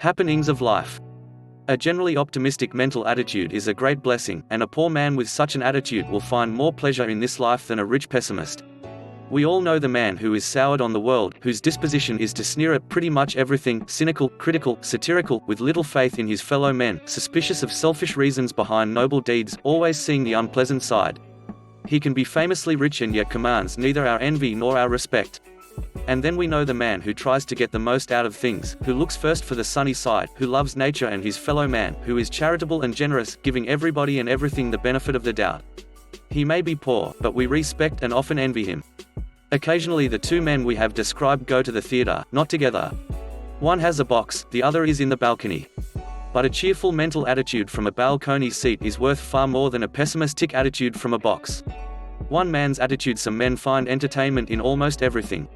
Happenings of life. A generally optimistic mental attitude is a great blessing, and a poor man with such an attitude will find more pleasure in this life than a rich pessimist. We all know the man who is soured on the world, whose disposition is to sneer at pretty much everything, cynical, critical, satirical, with little faith in his fellow men, suspicious of selfish reasons behind noble deeds, always seeing the unpleasant side. He can be famously rich and yet commands neither our envy nor our respect. And then we know the man who tries to get the most out of things, who looks first for the sunny side, who loves nature and his fellow man, who is charitable and generous, giving everybody and everything the benefit of the doubt. He may be poor, but we respect and often envy him. Occasionally the two men we have described go to the theater, not together. One has a box, the other is in the balcony. But a cheerful mental attitude from a balcony seat is worth far more than a pessimistic attitude from a box. One man's attitude. Some men find entertainment in almost everything.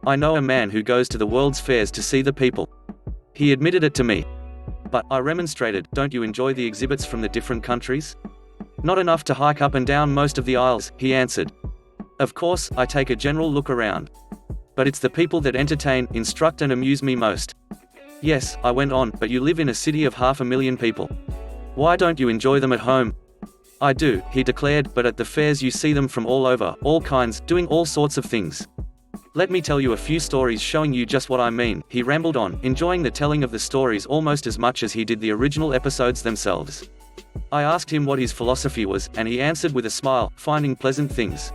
I know a man who goes to the world's fairs to see the people. He admitted it to me. But, I remonstrated, don't you enjoy the exhibits from the different countries? Not enough to hike up and down most of the aisles, he answered. Of course, I take a general look around. But it's the people that entertain, instruct and amuse me most. Yes, I went on, but you live in a city of 500,000 people. Why don't you enjoy them at home? I do, he declared, but at the fairs you see them from all over, all kinds, doing all sorts of things. Let me tell you a few stories showing you just what I mean, he rambled on, enjoying the telling of the stories almost as much as he did the original episodes themselves. I asked him what his philosophy was, and he answered with a smile, finding pleasant things.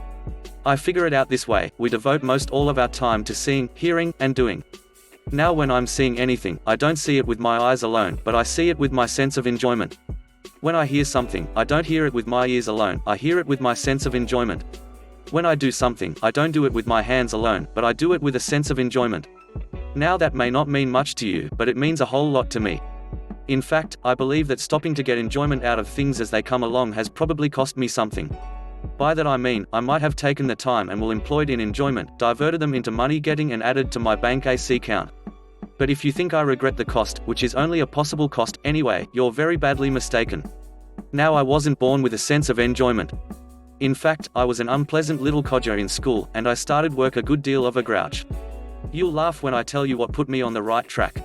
I figure it out this way, we devote most all of our time to seeing, hearing, and doing. Now when I'm seeing anything, I don't see it with my eyes alone, but I see it with my sense of enjoyment. When I hear something, I don't hear it with my ears alone, I hear it with my sense of enjoyment. When I do something, I don't do it with my hands alone, but I do it with a sense of enjoyment. Now that may not mean much to you, but it means a whole lot to me. In fact, I believe that stopping to get enjoyment out of things as they come along has probably cost me something. By that I mean, I might have taken the time and will employed in enjoyment, diverted them into money getting and added to my bank AC account. But if you think I regret the cost, which is only a possible cost, anyway, you're very badly mistaken. Now I wasn't born with a sense of enjoyment. In fact, I was an unpleasant little codger in school, and I started work a good deal of a grouch. You'll laugh when I tell you what put me on the right track.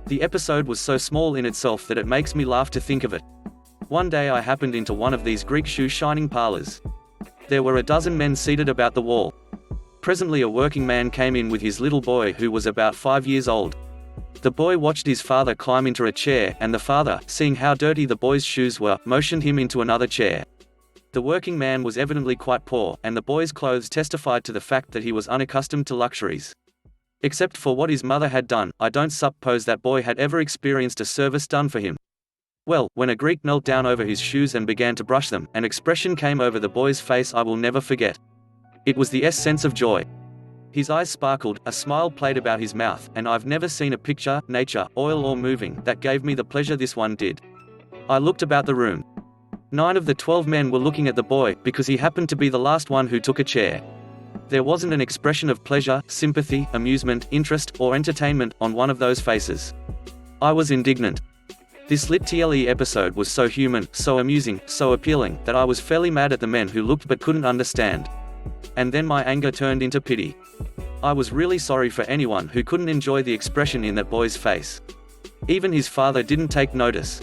The episode was so small in itself that it makes me laugh to think of it. One day I happened into one of these Greek shoe shining parlors. There were a dozen men seated about the wall. Presently a working man came in with his little boy who was about 5 years old. The boy watched his father climb into a chair, and the father, seeing how dirty the boy's shoes were, motioned him into another chair. The working man was evidently quite poor, and the boy's clothes testified to the fact that he was unaccustomed to luxuries. Except for what his mother had done, I don't suppose that boy had ever experienced a service done for him. Well, when a Greek knelt down over his shoes and began to brush them, an expression came over the boy's face I will never forget. It was the sense of joy. His eyes sparkled, a smile played about his mouth, and I've never seen a picture, nature, oil or moving, that gave me the pleasure this one did. I looked about the room. 9 of the 12 men were looking at the boy, because he happened to be the last one who took a chair. There wasn't an expression of pleasure, sympathy, amusement, interest, or entertainment on one of those faces. I was indignant. This literally episode was so human, so amusing, so appealing, that I was fairly mad at the men who looked but couldn't understand. And then my anger turned into pity. I was really sorry for anyone who couldn't enjoy the expression in that boy's face. Even his father didn't take notice.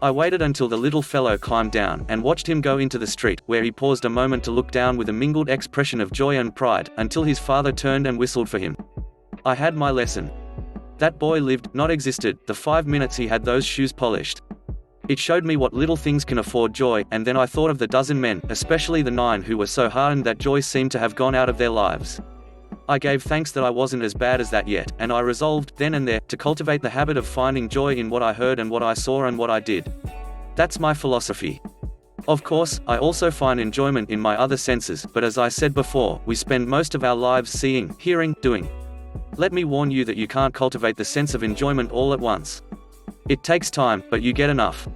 I waited until the little fellow climbed down, and watched him go into the street, where he paused a moment to look down with a mingled expression of joy and pride, until his father turned and whistled for him. I had my lesson. That boy lived, not existed, the 5 minutes he had those shoes polished. It showed me what little things can afford joy, and then I thought of the dozen men, especially the 9 who were so hardened that joy seemed to have gone out of their lives. I gave thanks that I wasn't as bad as that yet, and I resolved, then and there, to cultivate the habit of finding joy in what I heard and what I saw and what I did. That's my philosophy. Of course, I also find enjoyment in my other senses, but as I said before, we spend most of our lives seeing, hearing, doing. Let me warn you that you can't cultivate the sense of enjoyment all at once. It takes time, but you get enough.